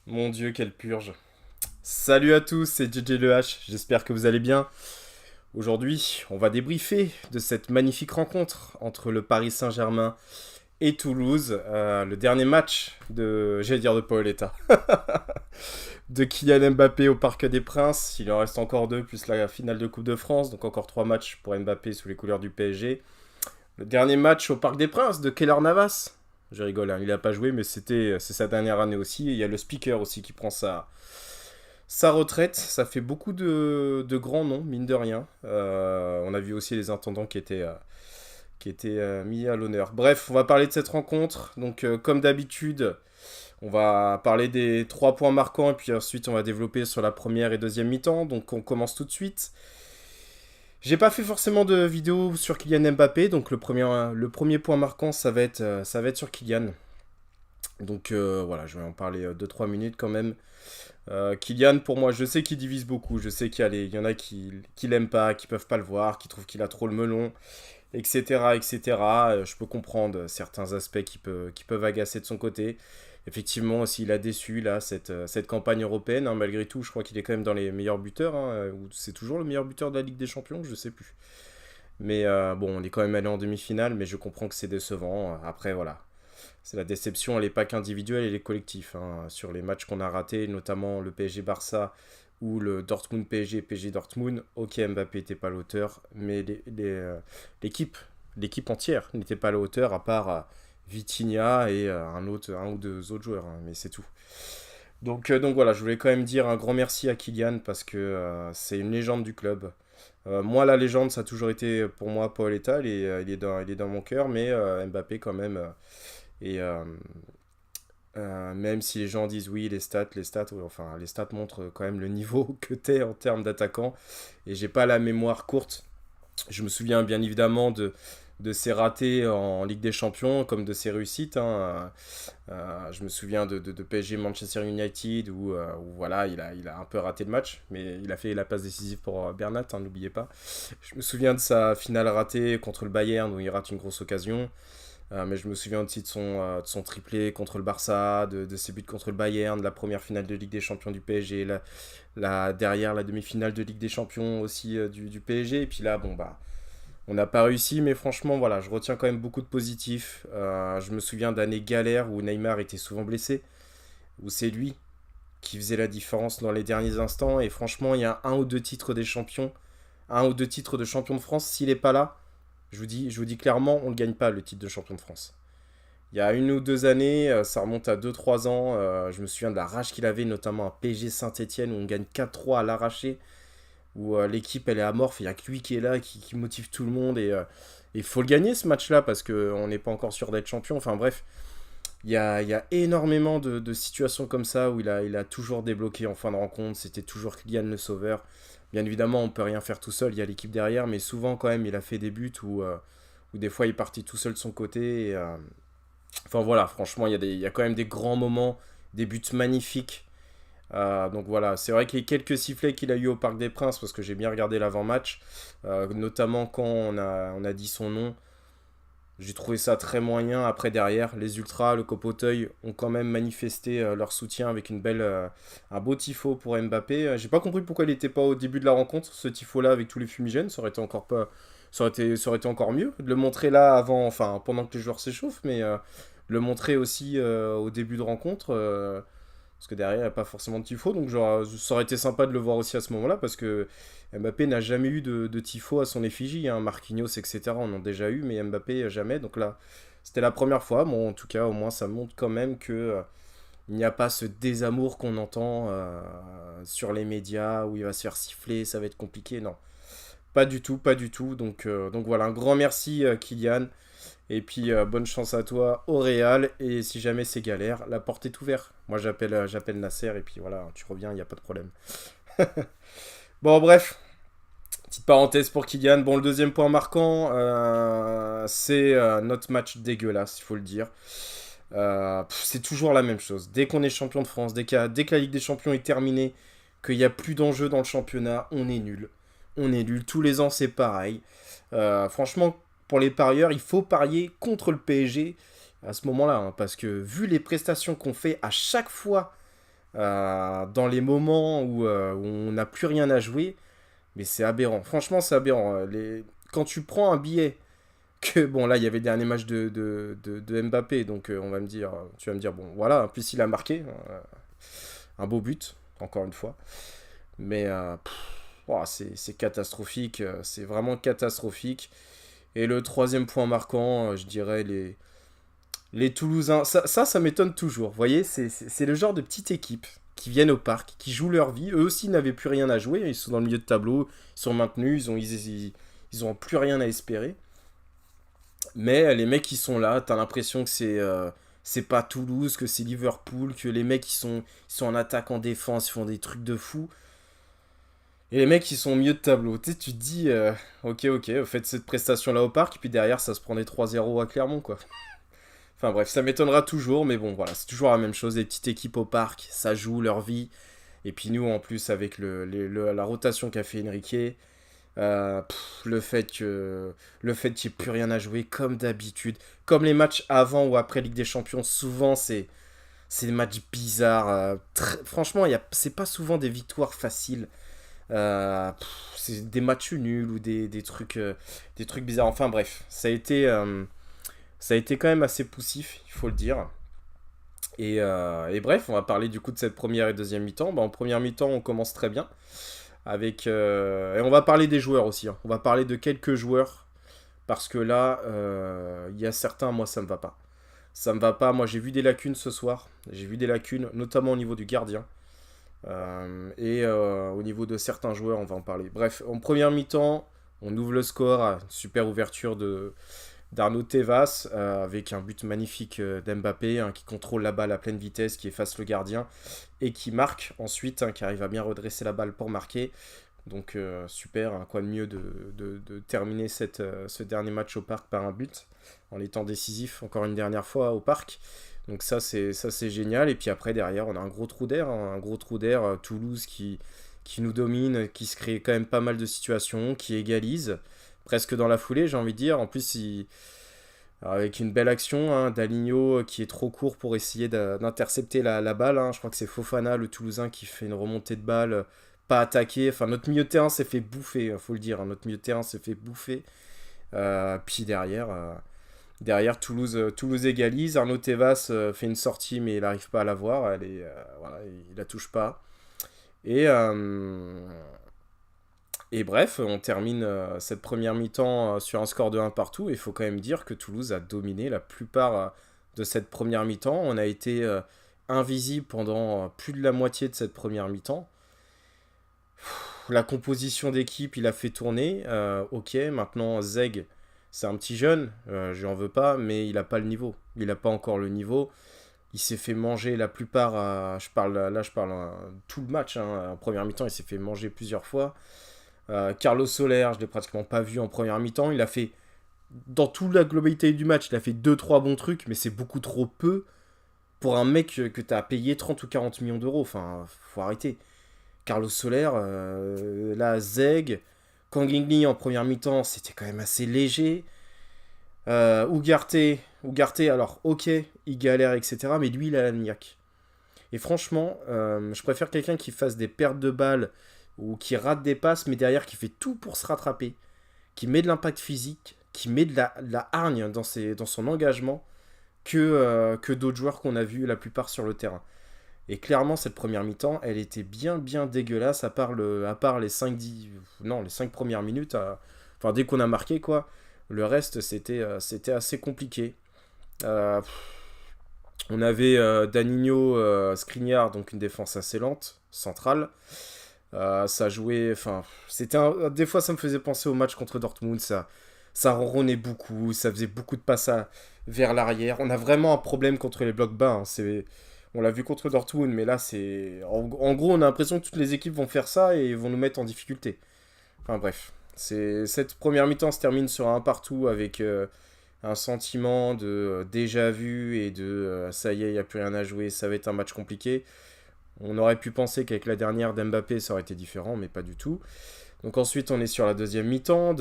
Mon Dieu, quelle purge. Salut à tous, c'est JJ Le H, j'espère que vous allez bien. Aujourd'hui, on va débriefer de cette magnifique rencontre entre le Paris Saint-Germain et Toulouse. Le dernier match de, j'allais dire de Paoletta, de Kylian Mbappé au Parc des Princes. Il en reste encore deux, plus la finale de Coupe de France, donc encore trois matchs pour Mbappé sous les couleurs du PSG. Le dernier match au Parc des Princes de Keylor Navas. Je rigole, hein, il n'a pas joué, mais c'est sa dernière année aussi. Et il y a le speaker aussi qui prend sa retraite. Ça fait beaucoup de grands noms, mine de rien. On a vu aussi les intendants qui étaient mis à l'honneur. Bref, on va parler de cette rencontre. Donc, comme d'habitude, on va parler des trois points marquants et puis ensuite on va développer sur la première et deuxième mi-temps. Donc, on commence tout de suite. J'ai pas fait forcément de vidéo sur Kylian Mbappé, donc le premier point marquant, ça va être sur Kylian. Donc voilà, je vais en parler 2-3 minutes quand même. Kylian, pour moi, je sais qu'il divise beaucoup. Je sais qu'il y en a qui l'aiment pas, qui peuvent pas le voir, qui trouvent qu'il a trop le melon, etc. etc. Je peux comprendre certains aspects qui peuvent agacer de son côté. Effectivement, aussi, il a déçu là, cette campagne européenne. Hein, malgré tout, je crois qu'il est quand même dans les meilleurs buteurs. Hein, ou c'est toujours le meilleur buteur de la Ligue des Champions, je sais plus. Mais bon, on est quand même allé en demi-finale, mais je comprends que c'est décevant. Après, voilà. C'est la déception, elle n'est pas qu'individuelle, elle est collective. Hein. Sur les matchs qu'on a ratés, notamment le PSG-Barça ou le Dortmund-PSG, PSG-Dortmund, ok, Mbappé n'était pas à l'auteur, mais l'équipe, l'équipe entière n'était pas à la hauteur, à part Vitinha et un ou deux autres joueurs, hein, mais c'est tout. Donc voilà, je voulais quand même dire un grand merci à Kylian parce que c'est une légende du club. Moi, la légende, ça a toujours été pour moi Paoletta, il est dans mon cœur, mais Mbappé quand même. Et même si les gens disent oui, les stats, ouais, enfin, les stats montrent quand même le niveau que t'es en termes d'attaquant. Et j'ai pas la mémoire courte. Je me souviens bien évidemment de ses ratés en Ligue des Champions, comme de ses réussites. Hein. Je me souviens de PSG Manchester United où voilà, il a un peu raté le match, mais il a fait la passe décisive pour Bernat, hein, n'oubliez pas. Je me souviens de sa finale ratée contre le Bayern où il rate une grosse occasion. Mais je me souviens aussi de son triplé contre le Barça, de ses buts contre le Bayern, de la première finale de Ligue des Champions du PSG, derrière la demi-finale de Ligue des Champions aussi du PSG. Et puis là, bon, bah, on n'a pas réussi, mais franchement, voilà, je retiens quand même beaucoup de positifs. Je me souviens d'années galères où Neymar était souvent blessé, où c'est lui qui faisait la différence dans les derniers instants. Et franchement, il y a un ou deux titres des champions, un ou deux titres de champion de France. S'il n'est pas là, je vous dis clairement, on ne gagne pas le titre de champion de France. Il y a une ou deux années, ça remonte à 2 3 ans, je me souviens de la rage qu'il avait, notamment à PSG Saint-Etienne, où on gagne 4-3 à l'arraché, où l'équipe elle est amorphe, il n'y a que lui qui est là, qui motive tout le monde, et il faut le gagner ce match-là, parce qu'on n'est pas encore sûr d'être champion. Enfin bref, il y a énormément de situations comme ça, où il a toujours débloqué en fin de rencontre, c'était toujours Kylian le sauveur. Bien évidemment, on peut rien faire tout seul, il y a l'équipe derrière, mais souvent quand même, il a fait des buts où des fois il est parti tout seul de son côté. Enfin voilà, franchement, il y a quand même des grands moments, des buts magnifiques. Donc voilà, c'est vrai que les quelques sifflets qu'il a eu au Parc des Princes, parce que j'ai bien regardé l'avant-match, notamment quand on a dit son nom, j'ai trouvé ça très moyen. Après, derrière, les Ultras, le Copoteuil ont quand même manifesté leur soutien avec un beau tifo pour Mbappé. J'ai pas compris pourquoi il n'était pas au début de la rencontre, ce tifo-là, avec tous les fumigènes. Ça aurait été encore pas, ça aurait été encore mieux de le montrer là avant, enfin, pendant que les joueurs s'échauffent, mais le montrer aussi au début de rencontre. Parce que derrière, il n'y a pas forcément de tifo. Donc, genre, ça aurait été sympa de le voir aussi à ce moment-là. Parce que Mbappé n'a jamais eu de tifo à son effigie. Hein. Marquinhos, etc. On en a déjà eu. Mais Mbappé, jamais. Donc là, c'était la première fois. Bon, en tout cas, au moins, ça montre quand même que il n'y a pas ce désamour qu'on entend sur les médias où il va se faire siffler, ça va être compliqué. Non, pas du tout, pas du tout. Donc voilà, un grand merci, Kylian. Et puis bonne chance à toi au Real. Et si jamais c'est galère, la porte est ouverte. Moi j'appelle Nasser et puis voilà, tu reviens, il n'y a pas de problème. Bon bref, petite parenthèse pour Kylian. Bon, le deuxième point marquant, c'est notre match dégueulasse, il faut le dire. C'est toujours la même chose. Dès qu'on est champion de France, dès que la Ligue des Champions est terminée, qu'il n'y a plus d'enjeux dans le championnat, on est nul. On est nul. Tous les ans, c'est pareil. Franchement, pour les parieurs, il faut parier contre le PSG. à ce moment-là, hein, parce que vu les prestations qu'on fait à chaque fois dans les moments où on n'a plus rien à jouer, mais c'est aberrant. Franchement, c'est aberrant. Quand tu prends un billet, que bon, là, il y avait le dernier match de Mbappé, donc tu vas me dire, bon, voilà, en plus, il a marqué un beau but, encore une fois. Mais ouah, c'est catastrophique, c'est vraiment catastrophique. Et le troisième point marquant, je dirais les Toulousains. Ça m'étonne toujours. Vous voyez, c'est le genre de petite équipe qui viennent au parc, qui jouent leur vie. Eux aussi n'avaient plus rien à jouer. Ils sont dans le milieu de tableau, ils sont maintenus, ils ont plus rien à espérer. Mais les mecs qui sont là, t'as l'impression que c'est pas Toulouse, que c'est Liverpool, que les mecs ils sont en attaque, en défense, ils font des trucs de fou. Et les mecs, ils sont au milieu de tableau. Tu te dis, ok, faites cette prestation-là au parc, et puis derrière, ça se prend des 3-0 à Clermont, quoi. Enfin bref, ça m'étonnera toujours, mais bon, voilà, c'est toujours la même chose. Les petites équipes au parc, ça joue leur vie. Et puis nous, en plus, avec la rotation qu'a fait Enrique, le fait qu'il n'y ait plus rien à jouer, comme d'habitude. Comme les matchs avant ou après Ligue des Champions, souvent, c'est des matchs bizarres. Franchement, c'est pas souvent des victoires faciles. C'est des matchs nuls ou des trucs bizarres. Enfin bref, ça a été quand même assez poussif, il faut le dire. Et bref, on va parler du coup de cette première et deuxième mi-temps. En première mi-temps, on commence très bien. Et on va parler des joueurs aussi, hein. On va parler de quelques joueurs. Parce que là, il y a certains, moi, ça me va pas. Ça me va pas. Moi, j'ai vu des lacunes ce soir. J'ai vu des lacunes, notamment au niveau du gardien. Au niveau de certains joueurs, on va en parler. Bref, en première mi-temps, on ouvre le score à une super ouverture d'Arnaud Tevas avec un but magnifique d'Mbappé, hein, qui contrôle la balle à pleine vitesse, qui efface le gardien et qui marque ensuite, hein, qui arrive à bien redresser la balle pour marquer. Donc super, hein, quoi de mieux de terminer ce dernier match au parc par un but en étant décisif encore une dernière fois au parc. Donc ça c'est génial. Et puis après derrière on a un gros trou d'air, hein, Toulouse qui nous domine, qui se crée quand même pas mal de situations, qui égalise presque dans la foulée, j'ai envie de dire. En plus avec une belle action, hein, d'Aligno qui est trop court pour essayer d'intercepter la balle, hein. Je crois que c'est Fofana, le Toulousain, qui fait une remontée de balle, pas attaqué. Enfin, notre milieu de terrain s'est fait bouffer, faut le dire, hein. Notre milieu de terrain s'est fait bouffer. Puis derrière Toulouse égalise. Arnaud Tevas fait une sortie, mais il n'arrive pas à la voir. Voilà, il la touche pas. Et, euh, et bref, on termine cette première mi-temps sur un score de 1 partout. Et il faut quand même dire que Toulouse a dominé la plupart de cette première mi-temps. On a été invisible pendant plus de la moitié de cette première mi-temps. La composition d'équipe, il a fait tourner. Ok, maintenant Zeg, c'est un petit jeune, je n'en veux pas, mais il n'a pas le niveau. Il n'a pas encore le niveau. Il s'est fait manger la plupart. Je parle tout le match, hein. En première mi-temps, il s'est fait manger plusieurs fois. Carlos Soler, je l'ai pratiquement pas vu en première mi-temps. Il a fait, dans toute la globalité du match, il a fait deux trois bons trucs, mais c'est beaucoup trop peu pour un mec que tu as payé 30 ou 40 millions d'euros. Enfin, faut arrêter. Carlos Soler, là, Zeg, Kangin en première mi-temps, c'était quand même assez léger. Ugarte, alors ok, il galère, etc. Mais lui, il a la niaque. Et franchement, je préfère quelqu'un qui fasse des pertes de balles ou qui rate des passes, mais derrière qui fait tout pour se rattraper, qui met de l'impact physique, qui met de la hargne dans son engagement, que d'autres joueurs qu'on a vus la plupart sur le terrain. Et clairement, cette première mi-temps, elle était bien dégueulasse, à part les 5 premières minutes. Enfin, dès qu'on a marqué, quoi. Le reste, c'était assez compliqué. Euh, on avait Danilo, Skriniar, donc une défense assez lente, centrale. Ça jouait, enfin, des fois ça me faisait penser au match contre Dortmund, ça ronronnait beaucoup, ça faisait beaucoup de passes vers l'arrière. On a vraiment un problème contre les blocs bas, hein. On l'a vu contre Dortmund, mais là en gros on a l'impression que toutes les équipes vont faire ça et vont nous mettre en difficulté. Enfin bref, cette première mi-temps se termine sur un partout avec un sentiment de déjà vu et de ça y est, il n'y a plus rien à jouer, ça va être un match compliqué. On aurait pu penser qu'avec la dernière d'Mbappé, ça aurait été différent, mais pas du tout. Donc ensuite, on est sur la deuxième mi-temps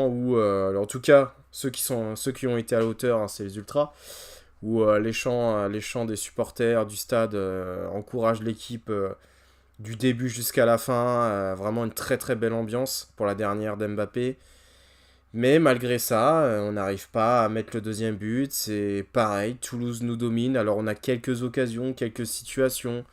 où, en tout cas, ceux qui ont été à la hauteur, hein, c'est les Ultras, où les chants des supporters du stade encouragent l'équipe du début jusqu'à la fin. Vraiment une très très belle ambiance pour la dernière d'Mbappé. Mais malgré ça, on n'arrive pas à mettre le deuxième but. C'est pareil, Toulouse nous domine. Alors on a quelques occasions, quelques situations.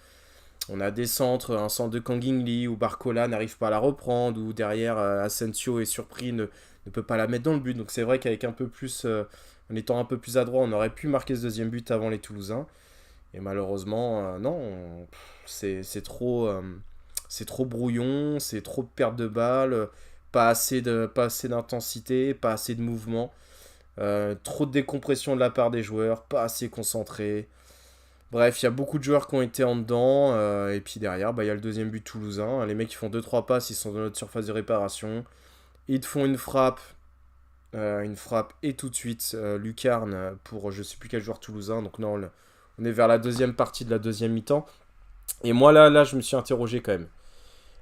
On a des centres, un centre de Kangin Lee où Barcola n'arrive pas à la reprendre, ou derrière Asensio est surpris, ne peut pas la mettre dans le but. Donc c'est vrai qu'avec un peu plus, en étant un peu plus adroit, on aurait pu marquer ce deuxième but avant les Toulousains. Et malheureusement, non, c'est trop brouillon, c'est trop de perte de balles, pas assez d'intensité, pas assez de mouvement, trop de décompression de la part des joueurs, pas assez concentré. Bref, il y a beaucoup de joueurs qui ont été en dedans, et puis derrière, bah, il y a le deuxième but toulousain. Les mecs, ils font deux trois passes, ils sont dans notre surface de réparation. Ils te font une frappe, et tout de suite, lucarne pour je sais plus quel joueur toulousain. Donc, non, on est vers la deuxième partie de la deuxième mi-temps. Et moi, là, je me suis interrogé quand même.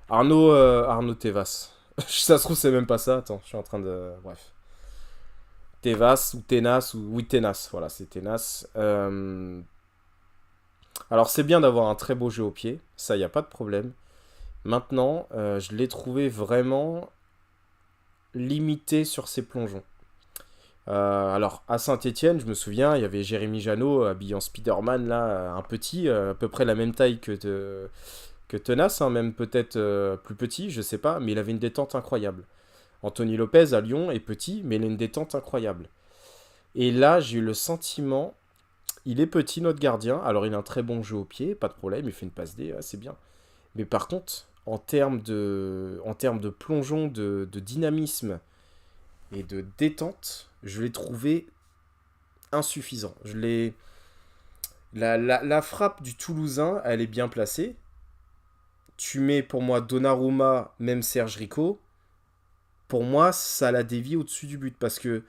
Arnaud Tevas. Ça se trouve, c'est même pas ça. Attends, je suis en train de. Bref. Tevas ou Tenas, ou. Oui, Tenas, voilà, c'est Tenas. Alors, c'est bien d'avoir un très beau jeu au pied, ça, il n'y a pas de problème. Maintenant, je l'ai trouvé vraiment limité sur ses plongeons. Alors, à Saint-Etienne, je me souviens, il y avait Jérémy Janot habillé en Spider-Man, là, un petit, à peu près la même taille que Tenas, hein, même peut-être plus petit, je sais pas, mais il avait une détente incroyable. Anthony Lopez à Lyon est petit, mais il a une détente incroyable. Et là, j'ai eu le sentiment, il est petit, notre gardien, alors il a un très bon jeu au pied, pas de problème, il fait une passe D, ouais, c'est bien. Mais par contre, en termes de plongeon, de dynamisme et de détente, je l'ai trouvé insuffisant. La frappe du Toulousain, elle est bien placée. Tu mets pour moi Donnarumma, même Serge Rico. Pour moi, ça la dévie au-dessus du but parce que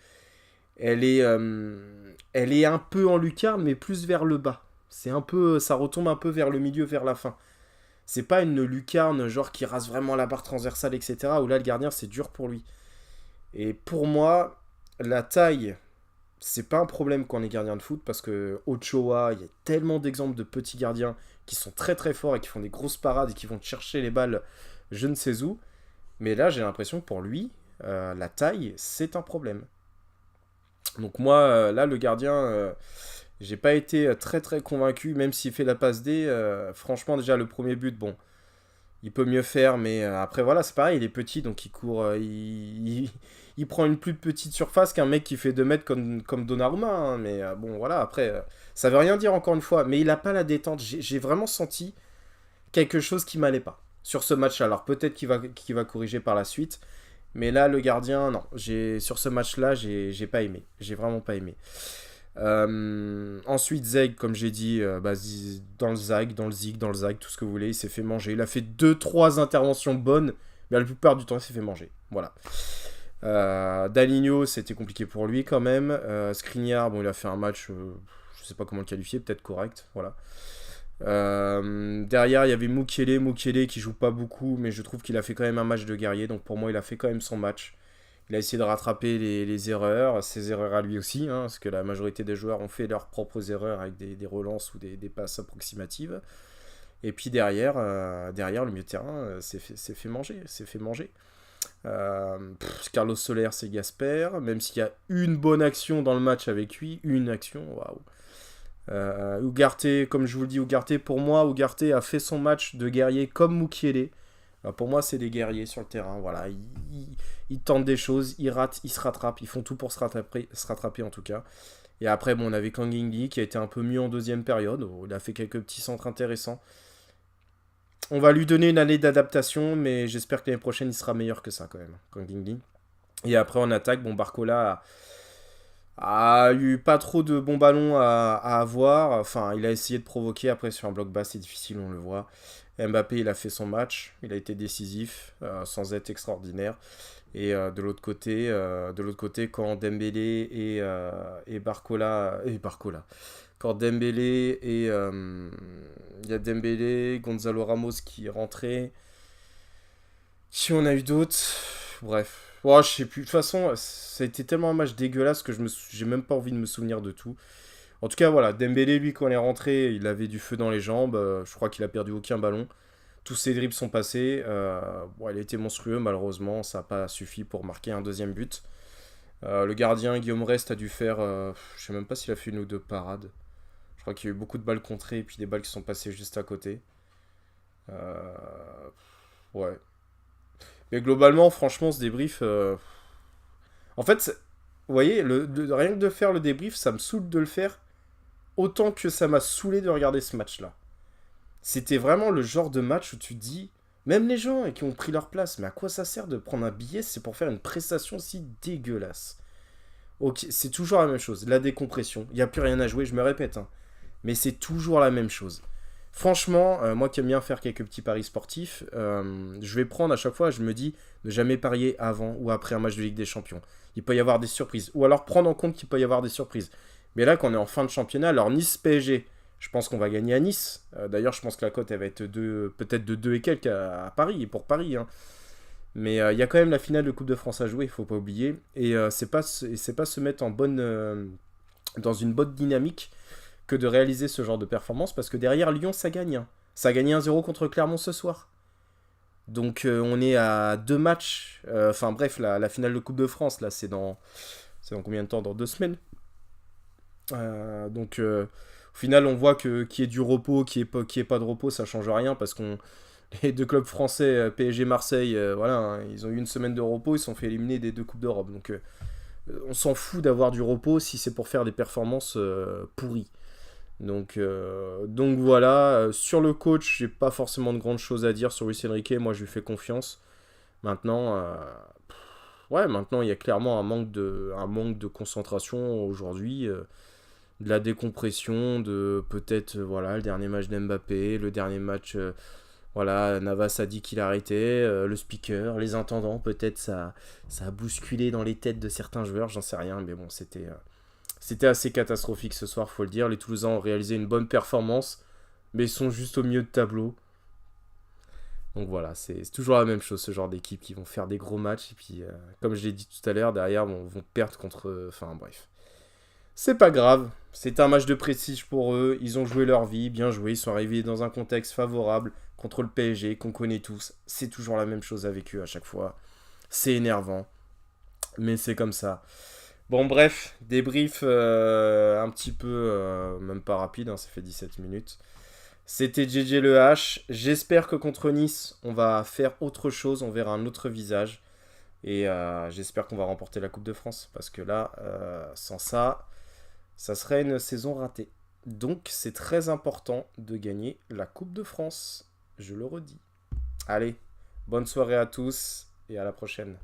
elle est un peu en lucarne, mais plus vers le bas. C'est un peu, ça retombe un peu vers le milieu, vers la fin. C'est pas une lucarne genre qui rase vraiment la barre transversale, etc. Où là, le gardien, c'est dur pour lui. Et pour moi, la taille, c'est pas un problème quand on est gardien de foot parce que Ochoa, il y a tellement d'exemples de petits gardiens qui sont très très forts et qui font des grosses parades et qui vont chercher les balles je ne sais où. Mais là, j'ai l'impression que pour lui, la taille, c'est un problème. Donc moi, là, le gardien, j'ai pas été très très convaincu, même s'il fait la passe D. Franchement, déjà, le premier but, bon, il peut mieux faire, mais après, voilà, c'est pareil, il est petit, donc il court, il prend une plus petite surface qu'un mec qui fait 2 mètres comme Donnarumma, hein, mais bon, voilà, après, ça veut rien dire encore une fois, mais il a pas la détente. J'ai vraiment senti quelque chose qui m'allait pas sur ce match-là. Alors peut-être qu'il va corriger par la suite, mais là, le gardien, non, sur ce match-là, j'ai pas aimé, j'ai vraiment pas aimé. Ensuite, Zeg, comme j'ai dit, dans le zag, dans le zig, dans le zag, tout ce que vous voulez, il s'est fait manger. Il a fait deux trois interventions bonnes, mais la plupart du temps, il s'est fait manger. Voilà. Dalinho, c'était compliqué pour lui quand même. Skriniar, bon, il a fait un match, je sais pas comment le qualifier, peut-être correct. Voilà. Derrière, il y avait Mukiele qui joue pas beaucoup, mais je trouve qu'il a fait quand même un match de guerrier. Donc pour moi, il a fait quand même son match. Il a essayé de rattraper les erreurs, ses erreurs à lui aussi, hein, parce que la majorité des joueurs ont fait leurs propres erreurs avec des relances ou des passes approximatives. Et puis derrière, le milieu de terrain s'est fait manger. S'est fait manger. Carlos Soler, c'est Gasper. Même s'il y a une bonne action dans le match avec lui, une action, waouh. Ugarte, comme je vous le dis, Ugarte, pour moi, Ugarte a fait son match de guerrier comme Mukiele. Pour moi, c'est des guerriers sur le terrain. Voilà, ils tentent des choses, ils ratent, ils se rattrapent, ils font tout pour se rattraper en tout cas. Et après, bon, on avait Kang In-lee qui a été un peu mieux en deuxième période. Il a fait quelques petits centres intéressants. On va lui donner une année d'adaptation, mais j'espère que l'année prochaine, il sera meilleur que ça quand même, Kang In-lee. Et après, en attaque, bon, Barcola a eu pas trop de bons ballons à avoir. Enfin, il a essayé de provoquer. Après, sur un bloc bas, c'est difficile, on le voit. Mbappé, il a fait son match. Il a été décisif, sans être extraordinaire. Et de l'autre côté, quand Dembélé et Barcola, quand Dembélé et il y a Dembélé, Gonzalo Ramos qui est rentré. Si on a eu d'autres, bref. Oh, je sais plus. De toute façon, ça a été tellement un match dégueulasse que j'ai même pas envie de me souvenir de tout. En tout cas, voilà, Dembélé, lui, quand il est rentré, il avait du feu dans les jambes. Je crois qu'il a perdu aucun ballon. Tous ses dribbles sont passés. Bon, il a été monstrueux, malheureusement. Ça n'a pas suffi pour marquer un deuxième but. Le gardien, Guillaume Rest, a dû faire... je sais même pas s'il a fait une ou deux parades. Je crois qu'il y a eu beaucoup de balles contrées et puis des balles qui sont passées juste à côté. Euh, ouais. Mais globalement, franchement, ce débrief... En fait, vous voyez, rien que de faire le débrief, ça me saoule de le faire autant que ça m'a saoulé de regarder ce match-là. C'était vraiment le genre de match où tu te dis, même les gens qui ont pris leur place, mais à quoi ça sert de prendre un billet, c'est pour faire une prestation si dégueulasse. Ok, c'est toujours la même chose, la décompression, il n'y a plus rien à jouer, je me répète, hein. Mais c'est toujours la même chose. Franchement, moi qui aime bien faire quelques petits paris sportifs, je vais prendre à chaque fois, je me dis, ne jamais parier avant ou après un match de Ligue des Champions. Il peut y avoir des surprises. Ou alors prendre en compte qu'il peut y avoir des surprises. Mais là, quand on est en fin de championnat, alors Nice-PSG, je pense qu'on va gagner à Nice. D'ailleurs, je pense que la cote, elle va être peut-être de 2 et quelques à Paris, et pour Paris, hein. Mais il y a quand même la finale de Coupe de France à jouer, il faut pas oublier. Et c'est pas se mettre dans une bonne dynamique que de réaliser ce genre de performance, parce que derrière Lyon, ça gagne, hein. Ça a gagné 1-0 contre Clermont ce soir. Donc on est à 2 matchs. Enfin bref, la finale de Coupe de France, là, c'est dans combien de temps? Dans 2 semaines. Donc au final, on voit que qui est du repos, qui est pas de repos, ça change rien parce qu'on les deux clubs français, PSG Marseille, voilà, hein, ils ont eu une semaine de repos, ils se sont fait éliminer des 2 coupes d'Europe. Donc on s'en fout d'avoir du repos si c'est pour faire des performances pourries. Donc voilà, sur le coach, j'ai pas forcément de grandes choses à dire sur Luis Enrique, moi je lui fais confiance. Maintenant, ouais, maintenant il y a clairement un manque de concentration aujourd'hui, de la décompression, de peut-être, voilà, le dernier match d'Mbappé, le dernier match, voilà, Navas a dit qu'il arrêtait, le speaker, les intendants, peut-être ça a bousculé dans les têtes de certains joueurs, j'en sais rien, mais bon, c'était assez catastrophique ce soir, faut le dire. Les Toulousains ont réalisé une bonne performance, mais ils sont juste au milieu de tableau. Donc voilà, c'est toujours la même chose, ce genre d'équipe qui vont faire des gros matchs, et puis, comme je l'ai dit tout à l'heure, derrière, vont perdre contre... Enfin bref. C'est pas grave, c'est un match de prestige pour eux, ils ont joué leur vie, bien joué, ils sont arrivés dans un contexte favorable contre le PSG, qu'on connaît tous. C'est toujours la même chose avec eux à chaque fois. C'est énervant, mais c'est comme ça. Bon, bref, débrief un petit peu, même pas rapide, hein, ça fait 17 minutes. C'était JJ Le H. J'espère que contre Nice, on va faire autre chose, on verra un autre visage. Et j'espère qu'on va remporter la Coupe de France. Parce que là, sans ça, ça serait une saison ratée. Donc, c'est très important de gagner la Coupe de France. Je le redis. Allez, bonne soirée à tous et à la prochaine.